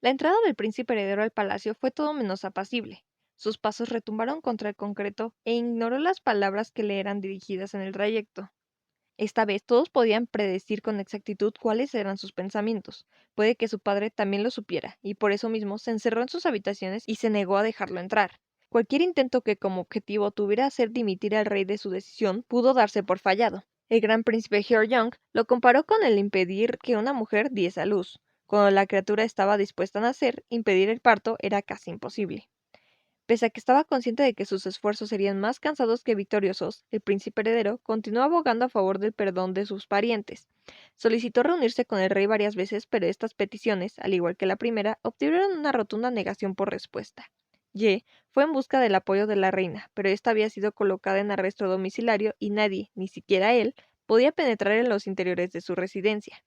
La entrada del príncipe heredero al palacio fue todo menos apacible. Sus pasos retumbaron contra el concreto e ignoró las palabras que le eran dirigidas en el trayecto. Esta vez todos podían predecir con exactitud cuáles eran sus pensamientos. Puede que su padre también lo supiera, y por eso mismo se encerró en sus habitaciones y se negó a dejarlo entrar. Cualquier intento que como objetivo tuviera hacer dimitir al rey de su decisión pudo darse por fallado. El gran príncipe Hyojong lo comparó con el impedir que una mujer diese a luz. Cuando la criatura estaba dispuesta a nacer, impedir el parto era casi imposible. Pese a que estaba consciente de que sus esfuerzos serían más cansados que victoriosos, el príncipe heredero continuó abogando a favor del perdón de sus parientes. Solicitó reunirse con el rey varias veces, pero estas peticiones, al igual que la primera, obtuvieron una rotunda negación por respuesta. Ye fue en busca del apoyo de la reina, pero ésta había sido colocada en arresto domiciliario y nadie, ni siquiera él, podía penetrar en los interiores de su residencia.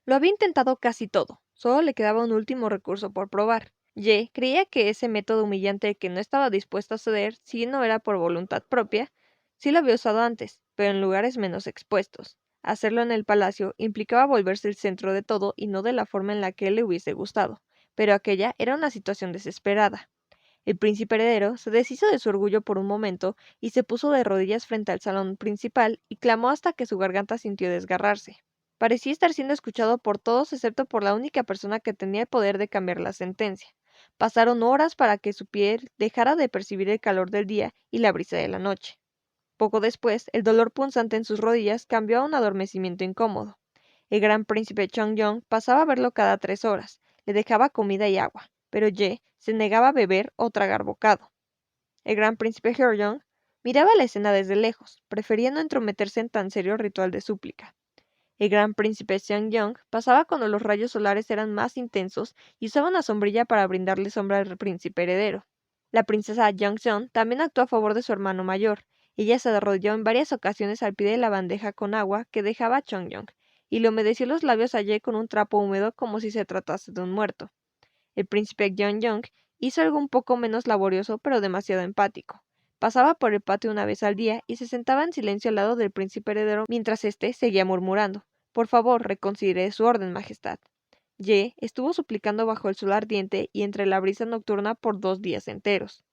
Lo había intentado casi todo, solo le quedaba un último recurso por probar. Ye creía que ese método humillante que no estaba dispuesto a ceder si no era por voluntad propia, sí lo había usado antes, pero en lugares menos expuestos. Hacerlo en el palacio implicaba volverse el centro de todo y no de la forma en la que él le hubiese gustado, pero aquella era una situación desesperada. El príncipe heredero se deshizo de su orgullo por un momento y se puso de rodillas frente al salón principal y clamó hasta que su garganta sintió desgarrarse. Parecía estar siendo escuchado por todos excepto por la única persona que tenía el poder de cambiar la sentencia. Pasaron horas para que su piel dejara de percibir el calor del día y la brisa de la noche. Poco después, el dolor punzante en sus rodillas cambió a un adormecimiento incómodo. El gran príncipe Chongyong pasaba a verlo cada 3 horas, le dejaba comida y agua, pero Ye se negaba a beber o tragar bocado. El gran príncipe Hyojong miraba la escena desde lejos, prefería no entrometerse en tan serio ritual de súplica. El gran príncipe Seongyong pasaba cuando los rayos solares eran más intensos y usaba una sombrilla para brindarle sombra al príncipe heredero. La princesa Yeongseon también actuó a favor de su hermano mayor. Ella se arrodilló en varias ocasiones al pie de la bandeja con agua que dejaba Chongyong y le humedeció los labios a Ye con un trapo húmedo como si se tratase de un muerto. El príncipe Yeongyong hizo algo un poco menos laborioso pero demasiado empático. Pasaba por el patio una vez al día y se sentaba en silencio al lado del príncipe heredero mientras éste seguía murmurando. Por favor, reconsidere su orden, Majestad. Ye estuvo suplicando bajo el sol ardiente y entre la brisa nocturna por 2 días enteros.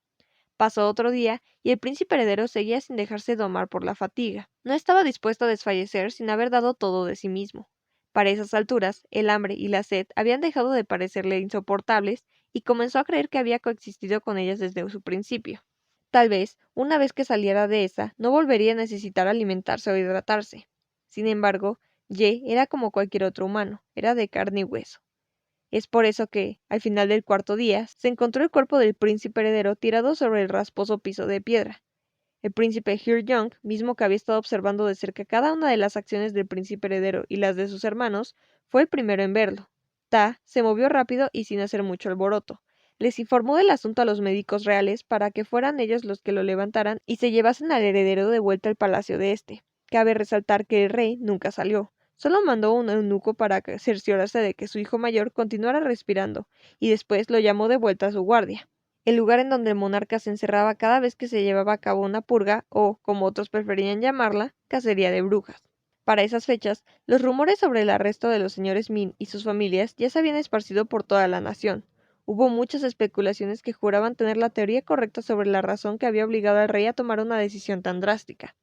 Pasó otro día y el príncipe heredero seguía sin dejarse domar por la fatiga. No estaba dispuesto a desfallecer sin haber dado todo de sí mismo. Para esas alturas, el hambre y la sed habían dejado de parecerle insoportables y comenzó a creer que había coexistido con ellas desde su principio. Tal vez, una vez que saliera de esa, no volvería a necesitar alimentarse o hidratarse. Sin embargo, Ye era como cualquier otro humano, era de carne y hueso. Es por eso que, al final del cuarto día, se encontró el cuerpo del príncipe heredero tirado sobre el rasposo piso de piedra. El príncipe Hyojong, mismo que había estado observando de cerca cada una de las acciones del príncipe heredero y las de sus hermanos, fue el primero en verlo. Ta se movió rápido y sin hacer mucho alboroto. Les informó del asunto a los médicos reales para que fueran ellos los que lo levantaran y se llevasen al heredero de vuelta al palacio de este. Cabe resaltar que el rey nunca salió. Solo mandó un eunuco para cerciorarse de que su hijo mayor continuara respirando, y después lo llamó de vuelta a su guardia, el lugar en donde el monarca se encerraba cada vez que se llevaba a cabo una purga o, como otros preferían llamarla, cacería de brujas. Para esas fechas, los rumores sobre el arresto de los señores Min y sus familias ya se habían esparcido por toda la nación. Hubo muchas especulaciones que juraban tener la teoría correcta sobre la razón que había obligado al rey a tomar una decisión tan drástica.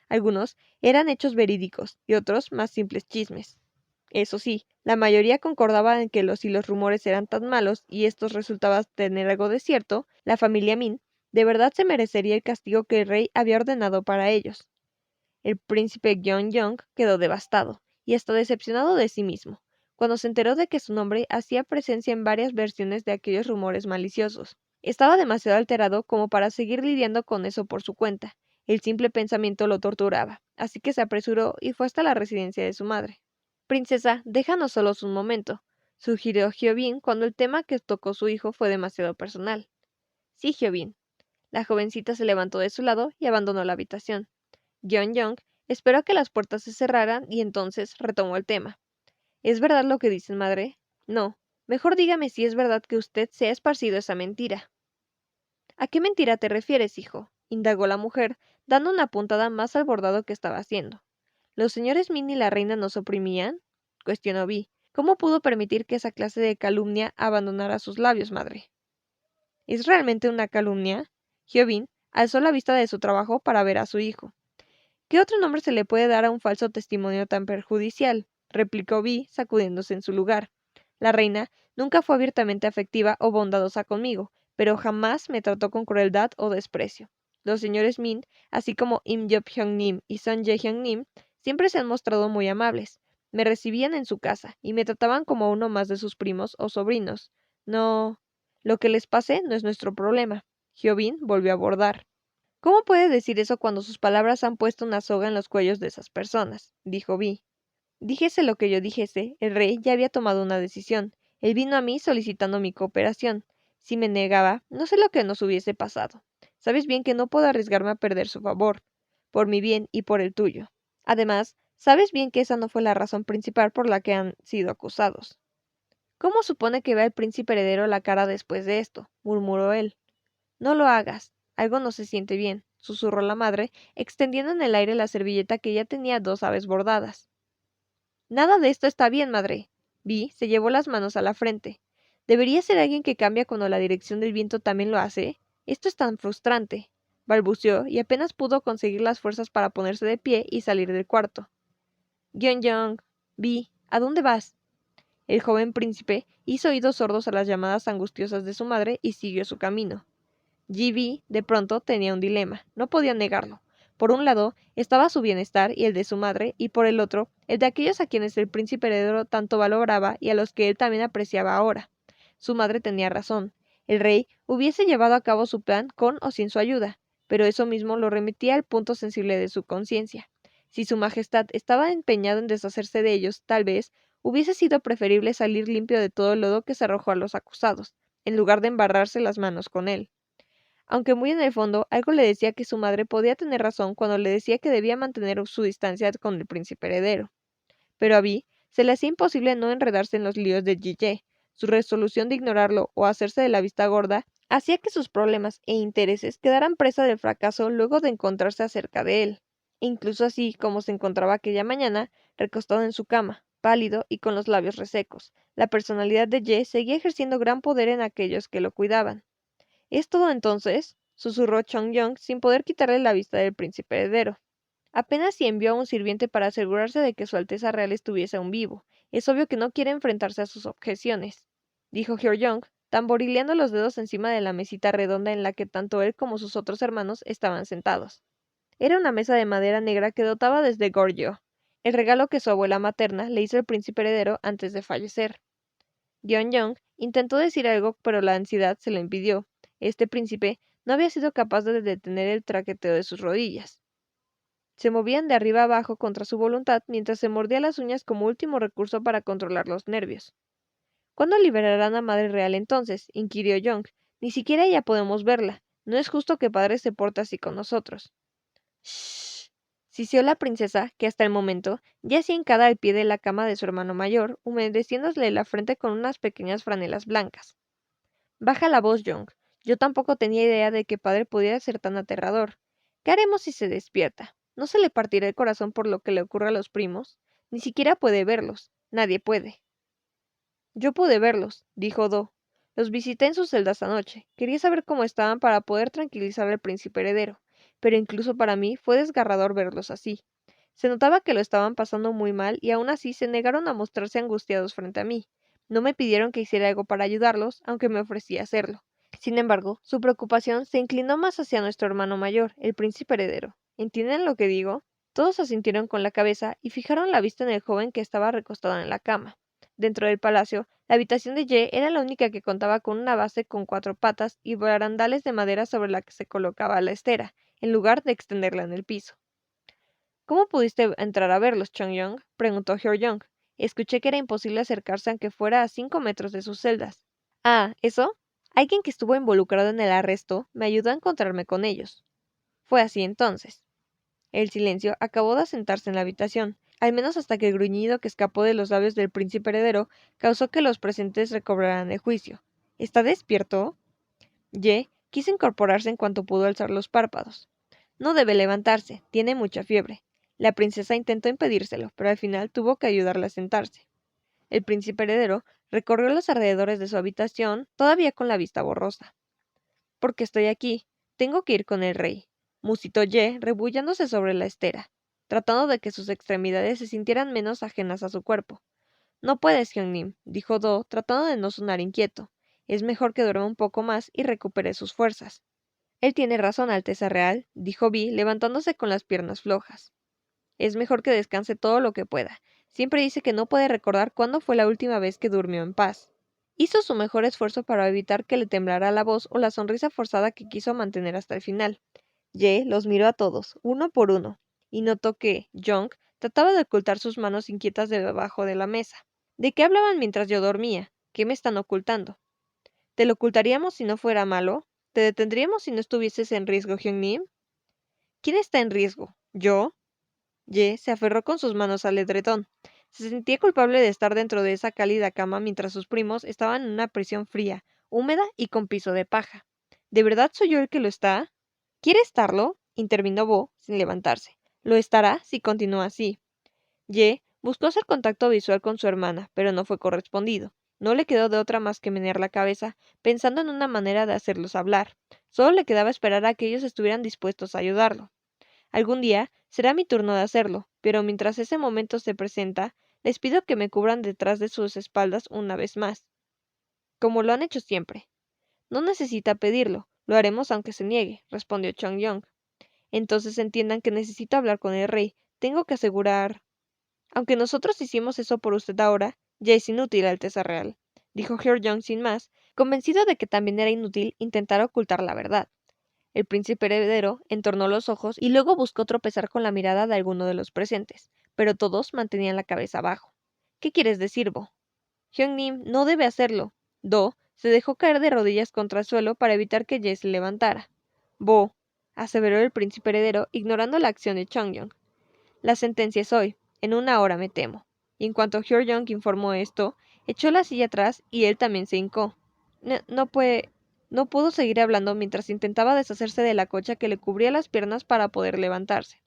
Algunos eran hechos verídicos y otros más simples chismes. Eso sí, la mayoría concordaba en que si los rumores eran tan malos y estos resultaban tener algo de cierto, la familia Min de verdad se merecería el castigo que el rey había ordenado para ellos. El príncipe Gyeongyong quedó devastado y hasta decepcionado de sí mismo, cuando se enteró de que su nombre hacía presencia en varias versiones de aquellos rumores maliciosos. Estaba demasiado alterado como para seguir lidiando con eso por su cuenta. El simple pensamiento lo torturaba, así que se apresuró y fue hasta la residencia de su madre. Princesa, déjanos solos un momento, sugirió Hyobin cuando el tema que tocó su hijo fue demasiado personal. Sí, Hyobin. La jovencita se levantó de su lado y abandonó la habitación. Gyeongyong esperó a que las puertas se cerraran y entonces retomó el tema. ¿Es verdad lo que dicen, madre? No. Mejor dígame si es verdad que usted se ha esparcido esa mentira. ¿A qué mentira te refieres, hijo? Indagó la mujer, dando una puntada más al bordado que estaba haciendo. ¿Los señores Min y la reina nos oprimían? Cuestionó Vi, ¿Cómo pudo permitir que esa clase de calumnia abandonara sus labios, madre? ¿Es realmente una calumnia? Hyobin alzó la vista de su trabajo para ver a su hijo. ¿Qué otro nombre se le puede dar a un falso testimonio tan perjudicial? Replicó Vi, sacudiéndose en su lugar. La reina nunca fue abiertamente afectiva o bondadosa conmigo, pero jamás me trató con crueldad o desprecio. Los señores Min, así como Im Hyung-nim y Son Jae-hyung-nim, siempre se han mostrado muy amables. Me recibían en su casa y me trataban como uno más de sus primos o sobrinos. No, lo que les pase no es nuestro problema. Hyobin volvió a abordar. ¿Cómo puede decir eso cuando sus palabras han puesto una soga en los cuellos de esas personas? Dijo Vi. Dijese lo que yo dijese, el rey ya había tomado una decisión. Él vino a mí solicitando mi cooperación. Si me negaba, no sé lo que nos hubiese pasado. Sabes bien que no puedo arriesgarme a perder su favor, por mi bien y por el tuyo. Además, sabes bien que esa no fue la razón principal por la que han sido acusados. ¿Cómo supone que vea el príncipe heredero la cara después de esto? Murmuró él. No lo hagas. Algo no se siente bien, susurró la madre, extendiendo en el aire la servilleta que ya tenía dos aves bordadas. Nada de esto está bien, madre. Vi se llevó las manos a la frente. ¿Debería ser alguien que cambia cuando la dirección del viento también lo hace? Esto es tan frustrante. Balbuceó y apenas pudo conseguir las fuerzas para ponerse de pie y salir del cuarto. Gyeongyong, Vi, ¿a dónde vas? El joven príncipe hizo oídos sordos a las llamadas angustiosas de su madre y siguió su camino. GB, de pronto, tenía un dilema. No podía negarlo. Por un lado, estaba su bienestar y el de su madre, y por el otro, el de aquellos a quienes el príncipe heredero tanto valoraba y a los que él también apreciaba ahora. Su madre tenía razón. El rey hubiese llevado a cabo su plan con o sin su ayuda, pero eso mismo lo remitía al punto sensible de su conciencia. Si su majestad estaba empeñado en deshacerse de ellos, tal vez hubiese sido preferible salir limpio de todo el lodo que se arrojó a los acusados, en lugar de embarrarse las manos con él. Aunque muy en el fondo, algo le decía que su madre podía tener razón cuando le decía que debía mantener su distancia con el príncipe heredero. Pero a Vi se le hacía imposible no enredarse en los líos de Gigi. Su resolución de ignorarlo o hacerse de la vista gorda hacía que sus problemas e intereses quedaran presa del fracaso luego de encontrarse acerca de él. Incluso así como se encontraba aquella mañana, recostado en su cama, pálido y con los labios resecos, la personalidad de Ye seguía ejerciendo gran poder en aquellos que lo cuidaban. ¿Es todo entonces? Susurró Chong-yong sin poder quitarle la vista del príncipe heredero. Apenas si envió a un sirviente para asegurarse de que su Alteza Real estuviese aún vivo. Es obvio que no quiere enfrentarse a sus objeciones, dijo Hyo-jong, tamborileando los dedos encima de la mesita redonda en la que tanto él como sus otros hermanos estaban sentados. Era una mesa de madera negra que dotaba desde Goryeo, el regalo que su abuela materna le hizo al príncipe heredero antes de fallecer. Gyeongyong intentó decir algo, pero la ansiedad se lo impidió. Este príncipe no había sido capaz de detener el traqueteo de sus rodillas. Se movían de arriba abajo contra su voluntad mientras se mordía las uñas como último recurso para controlar los nervios. ¿Cuándo liberarán a Madre Real entonces? Inquirió Young. Ni siquiera ya podemos verla. No es justo que padre se porte así con nosotros. Shh. Siseó la princesa, que hasta el momento yacía hincada al pie de la cama de su hermano mayor, humedeciéndole la frente con unas pequeñas franelas blancas. Baja la voz, Young. Yo tampoco tenía idea de que padre pudiera ser tan aterrador. ¿Qué haremos si se despierta? ¿No se le partirá el corazón por lo que le ocurre a los primos? Ni siquiera puede verlos. Nadie puede. Yo pude verlos, dijo Do. Los visité en sus celdas anoche. Quería saber cómo estaban para poder tranquilizar al príncipe heredero, pero incluso para mí fue desgarrador verlos así. Se notaba que lo estaban pasando muy mal y aún así se negaron a mostrarse angustiados frente a mí. No me pidieron que hiciera algo para ayudarlos, aunque me ofrecía hacerlo. Sin embargo, su preocupación se inclinó más hacia nuestro hermano mayor, el príncipe heredero. ¿Entienden lo que digo? Todos asintieron con la cabeza y fijaron la vista en el joven que estaba recostado en la cama. Dentro del palacio, la habitación de Ye era la única que contaba con una base con 4 patas y barandales de madera sobre la que se colocaba la estera, en lugar de extenderla en el piso. ¿Cómo pudiste entrar a verlos, Chong-yong? Preguntó Hyo-jong. Escuché que era imposible acercarse aunque fuera a 5 metros de sus celdas. Ah, ¿eso? Alguien que estuvo involucrado en el arresto me ayudó a encontrarme con ellos. Fue así entonces. El silencio acabó de asentarse en la habitación, al menos hasta que el gruñido que escapó de los labios del príncipe heredero causó que los presentes recobraran el juicio. ¿Está despierto? Ye quiso incorporarse en cuanto pudo alzar los párpados. No debe levantarse, tiene mucha fiebre. La princesa intentó impedírselo, pero al final tuvo que ayudarla a sentarse. El príncipe heredero recorrió los alrededores de su habitación, todavía con la vista borrosa. Porque estoy aquí. Tengo que ir con el rey, musitó Ye, rebullándose sobre la estera, tratando de que sus extremidades se sintieran menos ajenas a su cuerpo. No puedes, Hyung-nim, dijo Do, tratando de no sonar inquieto. Es mejor que duerma un poco más y recupere sus fuerzas. Él tiene razón, Alteza Real, dijo Vi, levantándose con las piernas flojas. Es mejor que descanse todo lo que pueda. Siempre dice que no puede recordar cuándo fue la última vez que durmió en paz. Hizo su mejor esfuerzo para evitar que le temblara la voz o la sonrisa forzada que quiso mantener hasta el final. Ye los miró a todos, uno por uno, y notó que Jong trataba de ocultar sus manos inquietas debajo de la mesa. ¿De qué hablaban mientras yo dormía? ¿Qué me están ocultando? ¿Te lo ocultaríamos si no fuera malo? ¿Te detendríamos si no estuvieses en riesgo, Hyun-nim? ¿Quién está en riesgo? ¿Yo? Ye se aferró con sus manos al edredón. Se sentía culpable de estar dentro de esa cálida cama mientras sus primos estaban en una prisión fría, húmeda y con piso de paja. ¿De verdad soy yo el que lo está? ¿Quiere estarlo? Intervino Bo, sin levantarse. Lo estará si continúa así. Ye buscó hacer contacto visual con su hermana, pero no fue correspondido. No le quedó de otra más que menear la cabeza, pensando en una manera de hacerlos hablar. Solo le quedaba esperar a que ellos estuvieran dispuestos a ayudarlo. Algún día será mi turno de hacerlo, pero mientras ese momento se presenta, les pido que me cubran detrás de sus espaldas una vez más, como lo han hecho siempre. No necesita pedirlo, lo haremos aunque se niegue, respondió Chong-yong. Entonces entiendan que necesito hablar con el rey. Tengo que asegurar. Aunque nosotros hicimos eso por usted ahora, ya es inútil, Alteza Real, dijo Hyojong sin más, convencido de que también era inútil intentar ocultar la verdad. El príncipe heredero entornó los ojos y luego buscó tropezar con la mirada de alguno de los presentes, pero todos mantenían la cabeza abajo. ¿Qué quieres decir, Bo? Hyung-nim no debe hacerlo. Do se dejó caer de rodillas contra el suelo para evitar que Jae se levantara. Bo, aseveró el príncipe heredero, ignorando la acción de Chongyong. La sentencia es hoy, en una hora me temo. Y en cuanto Hyojong informó esto, echó la silla atrás y él también se hincó. No pudo seguir hablando mientras intentaba deshacerse de la cocha que le cubría las piernas para poder levantarse.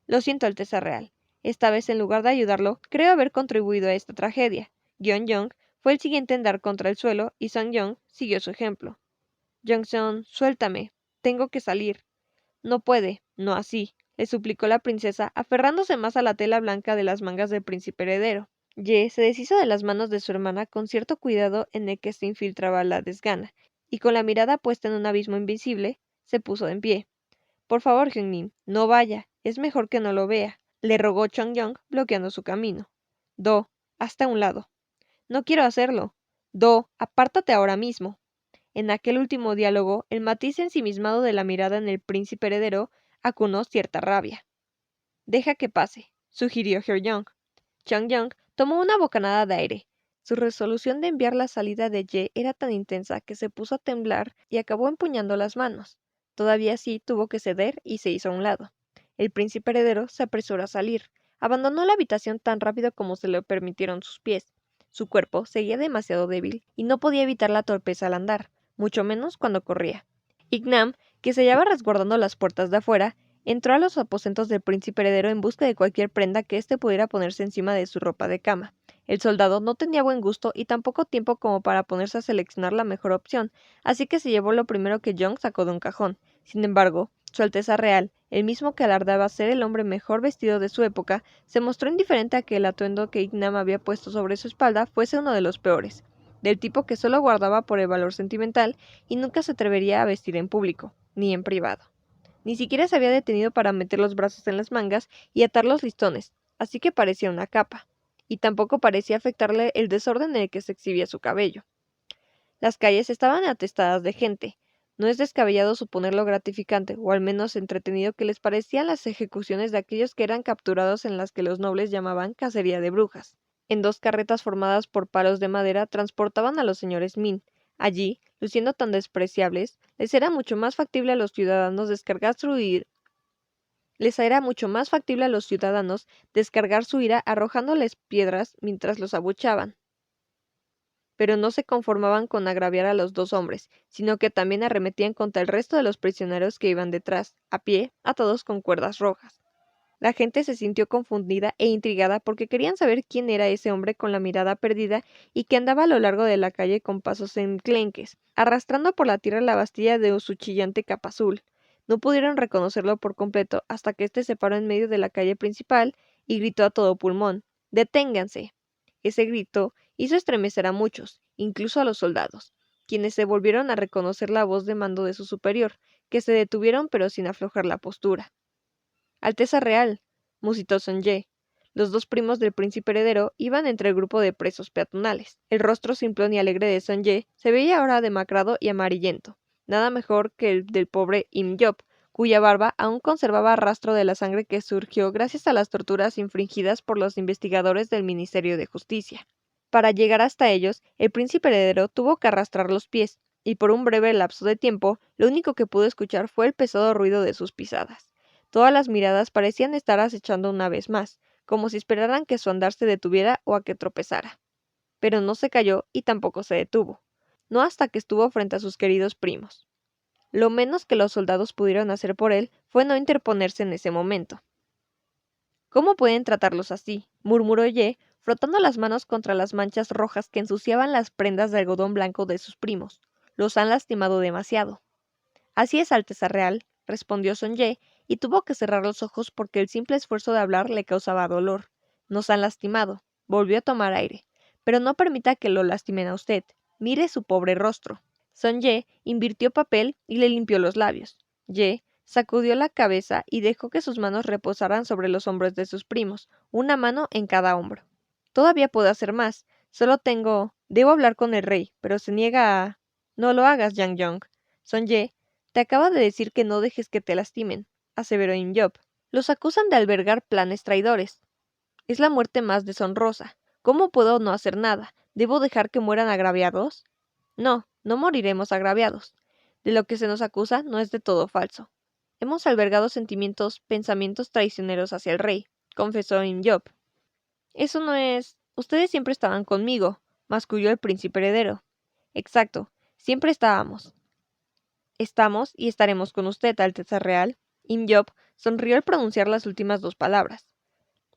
Lo siento, Alteza Real. Esta vez, en lugar de ayudarlo, creo haber contribuido a esta tragedia. Gyeon-jong fue el siguiente en dar contra el suelo y Sang-yong siguió su ejemplo. Jong-seon, suéltame. Tengo que salir. No puede, no así, le suplicó la princesa, aferrándose más a la tela blanca de las mangas del príncipe heredero. Ye se deshizo de las manos de su hermana con cierto cuidado en el que se infiltraba la desgana, y con la mirada puesta en un abismo invisible, se puso en pie. Por favor, Hyun-nim, no vaya, es mejor que no lo vea, le rogó Chong-yong, bloqueando su camino. Do, hasta un lado. No quiero hacerlo. Do, apártate ahora mismo. En aquel último diálogo, el matiz ensimismado de la mirada en el príncipe heredero acunó cierta rabia. Deja que pase, sugirió Hyojong. Chang-yong tomó una bocanada de aire. Su resolución de enviar la salida de Ye era tan intensa que se puso a temblar y acabó empuñando las manos. Todavía así tuvo que ceder y se hizo a un lado. El príncipe heredero se apresuró a salir. Abandonó la habitación tan rápido como se le permitieron sus pies. Su cuerpo seguía demasiado débil y no podía evitar la torpeza al andar, mucho menos cuando corría. Ignam, que se hallaba resguardando las puertas de afuera, entró a los aposentos del príncipe heredero en busca de cualquier prenda que éste pudiera ponerse encima de su ropa de cama. El soldado no tenía buen gusto y tan poco tiempo como para ponerse a seleccionar la mejor opción, así que se llevó lo primero que Jong sacó de un cajón. Sin embargo, Su Alteza Real, el mismo que alardeaba ser el hombre mejor vestido de su época, se mostró indiferente a que el atuendo que Ignam había puesto sobre su espalda fuese uno de los peores, del tipo que solo guardaba por el valor sentimental y nunca se atrevería a vestir en público, ni en privado. Ni siquiera se había detenido para meter los brazos en las mangas y atar los listones, así que parecía una capa, y tampoco parecía afectarle el desorden en el que se exhibía su cabello. Las calles estaban atestadas de gente. No es descabellado suponer lo gratificante, o al menos entretenido, que les parecían las ejecuciones de aquellos que eran capturados en las que los nobles llamaban cacería de brujas. En dos carretas formadas por palos de madera transportaban a los señores Min. Allí, luciendo tan despreciables, les era mucho más factible a los ciudadanos descargar su ira arrojándoles piedras mientras los abucheaban. Pero no se conformaban con agraviar a los dos hombres, sino que también arremetían contra el resto de los prisioneros que iban detrás, a pie, atados con cuerdas rojas. La gente se sintió confundida e intrigada porque querían saber quién era ese hombre con la mirada perdida y que andaba a lo largo de la calle con pasos enclenques, arrastrando por la tierra la bastilla de su chillante capa azul. No pudieron reconocerlo por completo hasta que éste se paró en medio de la calle principal y gritó a todo pulmón: ¡Deténganse! Ese grito hizo estremecer a muchos, incluso a los soldados, quienes se volvieron a reconocer la voz de mando de su superior, que se detuvieron pero sin aflojar la postura. Alteza Real, musitó Sonye. Los dos primos del príncipe heredero iban entre el grupo de presos peatonales. El rostro simplón y alegre de Sonye se veía ahora demacrado y amarillento, nada mejor que el del pobre Im Job, cuya barba aún conservaba rastro de la sangre que surgió gracias a las torturas infringidas por los investigadores del Ministerio de Justicia. Para llegar hasta ellos, el príncipe heredero tuvo que arrastrar los pies, y por un breve lapso de tiempo, lo único que pudo escuchar fue el pesado ruido de sus pisadas. Todas las miradas parecían estar acechando una vez más, como si esperaran que su andar se detuviera o a que tropezara. Pero no se cayó y tampoco se detuvo, no hasta que estuvo frente a sus queridos primos. Lo menos que los soldados pudieron hacer por él fue no interponerse en ese momento. ¿Cómo pueden tratarlos así?, murmuró Ye, frotando las manos contra las manchas rojas que ensuciaban las prendas de algodón blanco de sus primos. Los han lastimado demasiado. Así es, Alteza Real, respondió Sonye, y tuvo que cerrar los ojos porque el simple esfuerzo de hablar le causaba dolor. Nos han lastimado. Volvió a tomar aire. Pero no permita que lo lastimen a usted. Mire su pobre rostro. Sonye invirtió papel y le limpió los labios. Ye sacudió la cabeza y dejó que sus manos reposaran sobre los hombros de sus primos, una mano en cada hombro. Todavía puedo hacer más. Solo tengo... Debo hablar con el rey, pero se niega a... No lo hagas, Yang Yong. Sonye te acaba de decir que no dejes que te lastimen, aseveró Im Job. Los acusan de albergar planes traidores. Es la muerte más deshonrosa. ¿Cómo puedo no hacer nada? ¿Debo dejar que mueran agraviados? No, no moriremos agraviados. De lo que se nos acusa no es de todo falso. Hemos albergado pensamientos traicioneros hacia el rey, confesó Im Job. Eso no es... Ustedes siempre estaban conmigo, masculló el príncipe heredero. Exacto, siempre estábamos. Estamos y estaremos con usted, Alteza Real. Im Job sonrió al pronunciar las últimas dos palabras.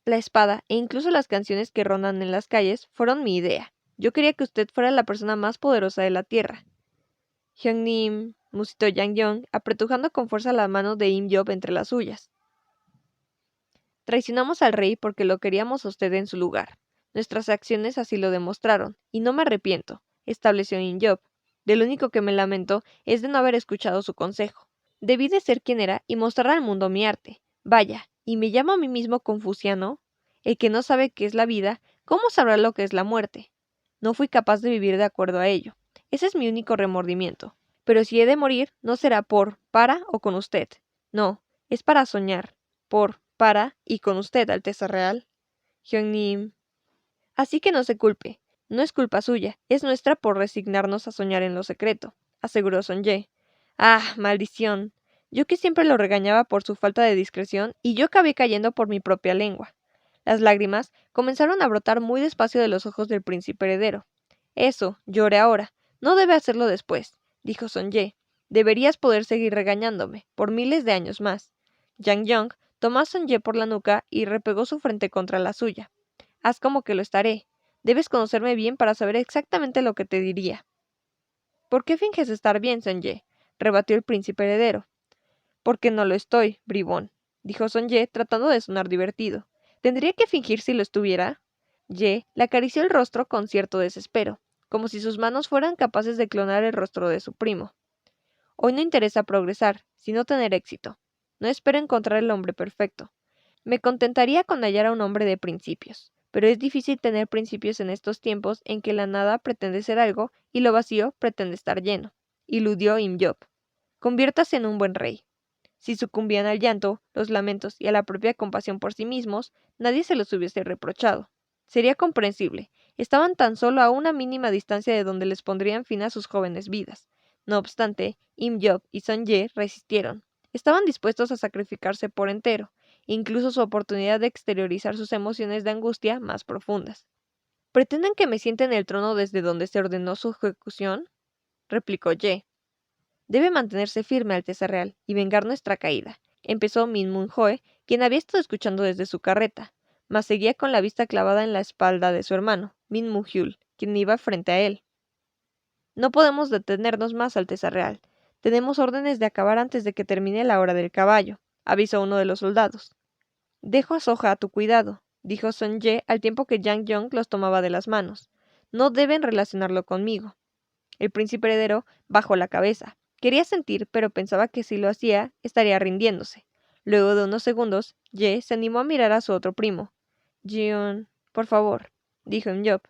La espada e incluso las canciones que rondan en las calles fueron mi idea. Yo quería que usted fuera la persona más poderosa de la tierra. Hyungnim, musitó Yang Yong, apretujando con fuerza la mano de Im Job entre las suyas. Traicionamos al rey porque lo queríamos a usted en su lugar. Nuestras acciones así lo demostraron, y no me arrepiento, estableció Im Job. De lo único que me lamento es de no haber escuchado su consejo. Debí de ser quien era y mostrar al mundo mi arte. Vaya, ¿y me llamo a mí mismo confuciano? El que no sabe qué es la vida, ¿cómo sabrá lo que es la muerte? No fui capaz de vivir de acuerdo a ello. Ese es mi único remordimiento. Pero si he de morir, no será para o con usted. No, es para soñar. Para y con usted, Alteza Real. Hyungnim. Así que no se culpe. No es culpa suya, es nuestra por resignarnos a soñar en lo secreto, aseguró Sonye. Ah, maldición. Yo que siempre lo regañaba por su falta de discreción y yo acabé cayendo por mi propia lengua. Las lágrimas comenzaron a brotar muy despacio de los ojos del príncipe heredero. Eso, llore ahora. No debe hacerlo después, dijo Sonye. Deberías poder seguir regañándome, por miles de años más. Yang Yong tomó a Sonye por la nuca y repegó su frente contra la suya. Haz como que lo estaré. Debes conocerme bien para saber exactamente lo que te diría. ¿Por qué finges estar bien, Sonye?, rebatió el príncipe heredero. Porque no lo estoy, bribón, dijo Sonye, tratando de sonar divertido. ¿Tendría que fingir si lo estuviera? Ye le acarició el rostro con cierto desespero, como si sus manos fueran capaces de clonar el rostro de su primo. Hoy no interesa progresar, sino tener éxito. No espero encontrar el hombre perfecto. Me contentaría con hallar a un hombre de principios, pero es difícil tener principios en estos tiempos en que la nada pretende ser algo y lo vacío pretende estar lleno. Iludió Im Job. Conviértase en un buen rey. Si sucumbían al llanto, los lamentos y a la propia compasión por sí mismos, nadie se los hubiese reprochado. Sería comprensible. Estaban tan solo a una mínima distancia de donde les pondrían fin a sus jóvenes vidas. No obstante, Im Job y Sonye resistieron. Estaban dispuestos a sacrificarse por entero, incluso su oportunidad de exteriorizar sus emociones de angustia más profundas. ¿Pretenden que me siente en el trono desde donde se ordenó su ejecución?, replicó Ye. Debe mantenerse firme, Alteza Real, y vengar nuestra caída, empezó Min Mun Hoe, quien había estado escuchando desde su carreta, mas seguía con la vista clavada en la espalda de su hermano, Min Muhyul, quien iba frente a él. No podemos detenernos más, Alteza Real. Tenemos órdenes de acabar antes de que termine la hora del caballo, avisó uno de los soldados. Dejo a Soja a tu cuidado, dijo Son Ye al tiempo que Yang Yong los tomaba de las manos. No deben relacionarlo conmigo. El príncipe heredero bajó la cabeza. Quería sentir, pero pensaba que si lo hacía, estaría rindiéndose. Luego de unos segundos, Ye se animó a mirar a su otro primo. Jion, por favor, dijo Job.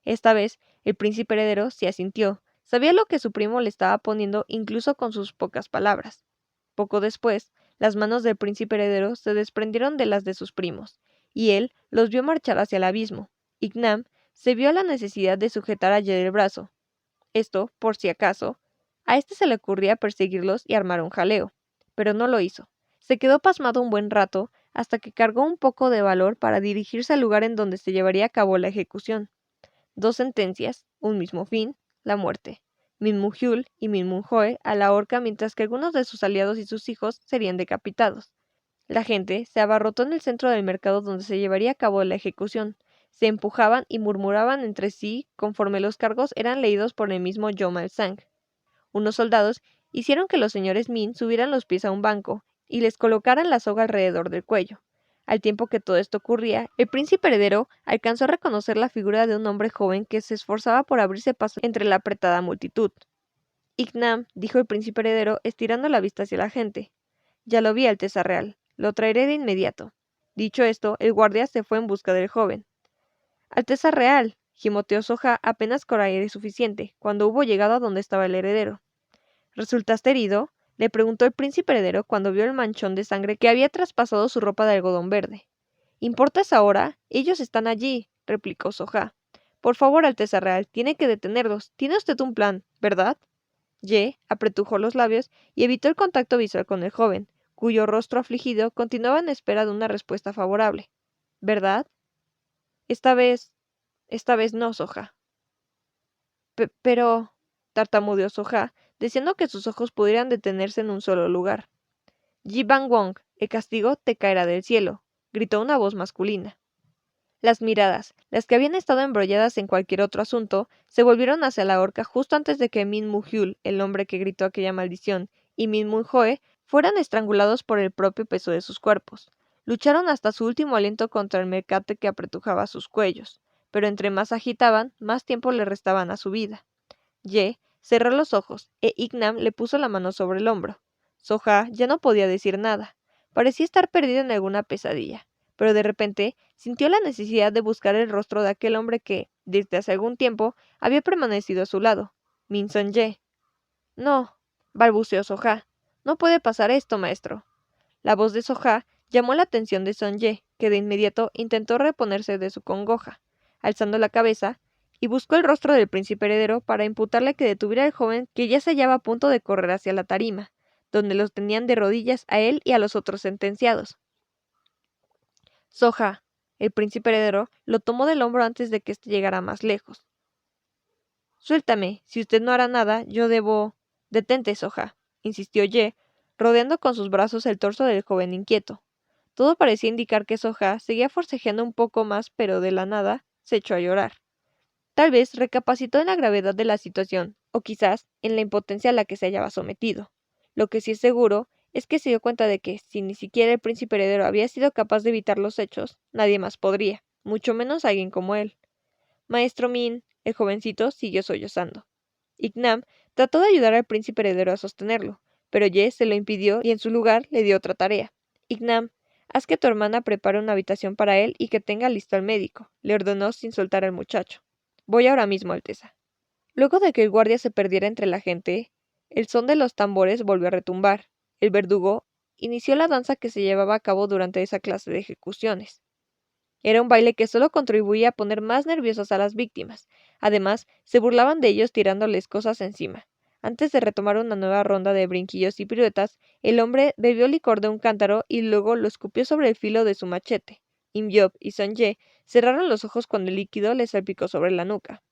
Esta vez, el príncipe heredero se asintió. Sabía lo que su primo le estaba poniendo incluso con sus pocas palabras. Poco después, las manos del príncipe heredero se desprendieron de las de sus primos, y él los vio marchar hacia el abismo. Ignam se vio a la necesidad de sujetar a Ye del brazo. Esto, por si acaso, a este se le ocurría perseguirlos y armar un jaleo, pero no lo hizo. Se quedó pasmado un buen rato hasta que cargó un poco de valor para dirigirse al lugar en donde se llevaría a cabo la ejecución. 2 sentencias, un mismo fin, la muerte. Min Muhyul y Min Munhoe a la horca mientras que algunos de sus aliados y sus hijos serían decapitados. La gente se abarrotó en el centro del mercado donde se llevaría a cabo la ejecución. Se empujaban y murmuraban entre sí conforme los cargos eran leídos por el mismo Yomal Sang. Unos soldados hicieron que los señores Min subieran los pies a un banco y les colocaran la soga alrededor del cuello. Al tiempo que todo esto ocurría, el príncipe heredero alcanzó a reconocer la figura de un hombre joven que se esforzaba por abrirse paso entre la apretada multitud. Ignam, dijo el príncipe heredero, estirando la vista hacia la gente. Ya lo vi, Alteza Real. Lo traeré de inmediato. Dicho esto, el guardia se fue en busca del joven. Alteza Real, gimoteó Soja apenas con aire suficiente, cuando hubo llegado a donde estaba el heredero. ¿Resultaste herido? Le preguntó el príncipe heredero cuando vio el manchón de sangre que había traspasado su ropa de algodón verde. ¿Importa esa hora? Ellos están allí, replicó Soja. Por favor, Alteza Real, tiene que detenerlos. Tiene usted un plan, ¿verdad? Ye apretujó los labios y evitó el contacto visual con el joven, cuyo rostro afligido continuaba en espera de una respuesta favorable. ¿Verdad? Esta vez no, Soja. Pero, tartamudeó Soja, deseando que sus ojos pudieran detenerse en un solo lugar. Ji Bang Wong, el castigo te caerá del cielo, gritó una voz masculina. Las miradas, las que habían estado embrolladas en cualquier otro asunto, se volvieron hacia la horca justo antes de que Min Muhyul, el hombre que gritó aquella maldición, y Min Munhoe fueran estrangulados por el propio peso de sus cuerpos. Lucharon hasta su último aliento contra el mercate que apretujaba sus cuellos, pero entre más agitaban, más tiempo le restaban a su vida. Ye cerró los ojos, e Ignam le puso la mano sobre el hombro. Soja ya no podía decir nada. Parecía estar perdido en alguna pesadilla, pero de repente sintió la necesidad de buscar el rostro de aquel hombre que, desde hace algún tiempo, había permanecido a su lado. Min Son Ye. No, balbuceó Soja. No puede pasar esto, maestro. La voz de Soja llamó la atención de Son Ye, que de inmediato intentó reponerse de su congoja. Alzando la cabeza, y buscó el rostro del príncipe heredero para imputarle que detuviera al joven que ya se hallaba a punto de correr hacia la tarima, donde los tenían de rodillas a él y a los otros sentenciados. Soja, el príncipe heredero, lo tomó del hombro antes de que éste llegara más lejos. Suéltame, si usted no hará nada, yo debo... Detente, Soja, insistió Ye, rodeando con sus brazos el torso del joven inquieto. Todo parecía indicar que Soja seguía forcejeando un poco más, pero de la nada se echó a llorar. Tal vez recapacitó en la gravedad de la situación, o quizás en la impotencia a la que se hallaba sometido. Lo que sí es seguro es que se dio cuenta de que, si ni siquiera el príncipe heredero había sido capaz de evitar los hechos, nadie más podría, mucho menos alguien como él. Maestro Min, el jovencito siguió sollozando. Ignam trató de ayudar al príncipe heredero a sostenerlo, pero Ye se lo impidió y en su lugar le dio otra tarea. Ignam, haz que tu hermana prepare una habitación para él y que tenga listo al médico, le ordenó sin soltar al muchacho. Voy ahora mismo, Alteza. Luego de que el guardia se perdiera entre la gente, el son de los tambores volvió a retumbar. El verdugo inició la danza que se llevaba a cabo durante esa clase de ejecuciones. Era un baile que solo contribuía a poner más nerviosas a las víctimas. Además, se burlaban de ellos tirándoles cosas encima. Antes de retomar una nueva ronda de brinquillos y piruetas, el hombre bebió licor de un cántaro y luego lo escupió sobre el filo de su machete. Imyob y Son Ye cerraron los ojos cuando el líquido les salpicó sobre la nuca.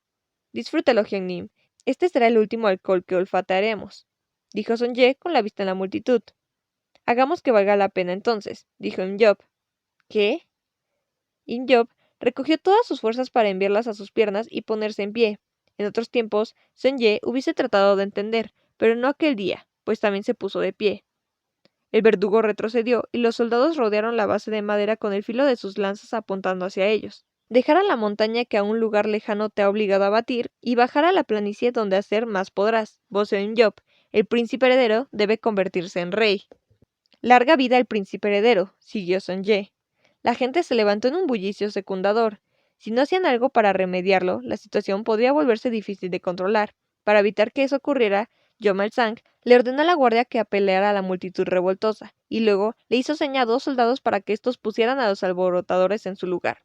Disfrútalo, Hyung-nim. Este será el último alcohol que olfatearemos, dijo Son Ye con la vista en la multitud. Hagamos que valga la pena entonces, dijo Imjob. ¿Qué? Imjob recogió todas sus fuerzas para enviarlas a sus piernas y ponerse en pie. En otros tiempos, Sonye hubiese tratado de entender, pero no aquel día, pues también se puso de pie. El verdugo retrocedió y los soldados rodearon la base de madera con el filo de sus lanzas apuntando hacia ellos. Dejar a la montaña que a un lugar lejano te ha obligado a batir y bajar a la planicie donde hacer más podrás, voceó Imjob. El príncipe heredero debe convertirse en rey. Larga vida al príncipe heredero, siguió Sonye. La gente se levantó en un bullicio secundador. Si no hacían algo para remediarlo, la situación podría volverse difícil de controlar. Para evitar que eso ocurriera, Yomal-Sang le ordenó a la guardia que apaleara a la multitud revoltosa, y luego le hizo seña a 2 soldados para que estos pusieran a los alborotadores en su lugar.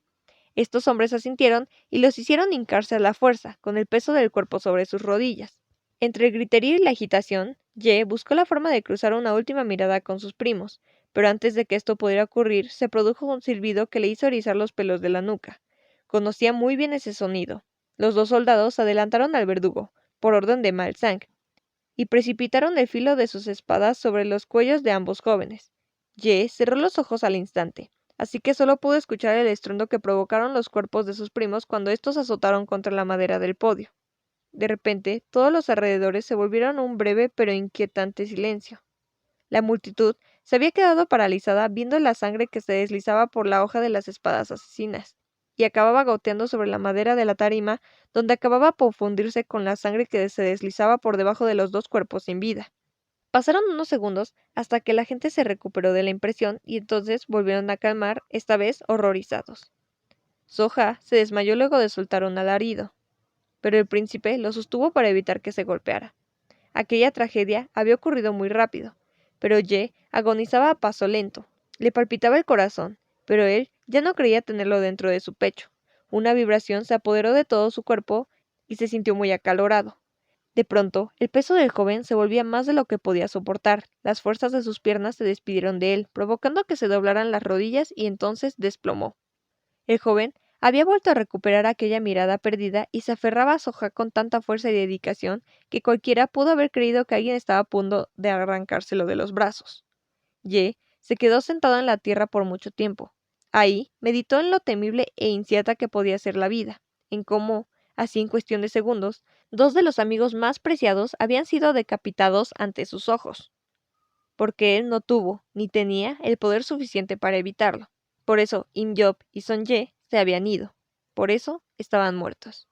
Estos hombres asintieron y los hicieron hincarse a la fuerza, con el peso del cuerpo sobre sus rodillas. Entre el griterío y la agitación, Ye buscó la forma de cruzar una última mirada con sus primos, pero antes de que esto pudiera ocurrir, se produjo un silbido que le hizo erizar los pelos de la nuca. Conocía muy bien ese sonido. Los 2 soldados adelantaron al verdugo, por orden de Mal-Sang, y precipitaron el filo de sus espadas sobre los cuellos de ambos jóvenes. Ye cerró los ojos al instante, así que solo pudo escuchar el estruendo que provocaron los cuerpos de sus primos cuando estos azotaron contra la madera del podio. De repente, todos los alrededores se volvieron un breve pero inquietante silencio. La multitud se había quedado paralizada viendo la sangre que se deslizaba por la hoja de las espadas asesinas, y acababa goteando sobre la madera de la tarima, donde acababa por fundirse con la sangre que se deslizaba por debajo de los 2 cuerpos sin vida. Pasaron unos segundos hasta que la gente se recuperó de la impresión y entonces volvieron a calmar, esta vez horrorizados. Soja se desmayó luego de soltar un alarido, pero el príncipe lo sostuvo para evitar que se golpeara. Aquella tragedia había ocurrido muy rápido, pero Ye agonizaba a paso lento. Le palpitaba el corazón, pero él ya no creía tenerlo dentro de su pecho. Una vibración se apoderó de todo su cuerpo y se sintió muy acalorado. De pronto, el peso del joven se volvía más de lo que podía soportar. Las fuerzas de sus piernas se despidieron de él, provocando que se doblaran las rodillas y entonces desplomó. El joven había vuelto a recuperar aquella mirada perdida y se aferraba a Soja con tanta fuerza y dedicación que cualquiera pudo haber creído que alguien estaba a punto de arrancárselo de los brazos. Ye se quedó sentado en la tierra por mucho tiempo. Ahí meditó en lo temible e incierta que podía ser la vida, en cómo, así en cuestión de segundos, 2 de los amigos más preciados habían sido decapitados ante sus ojos, porque él no tuvo, ni tenía, el poder suficiente para evitarlo. Por eso Imjob y Sonye se habían ido. Por eso estaban muertos.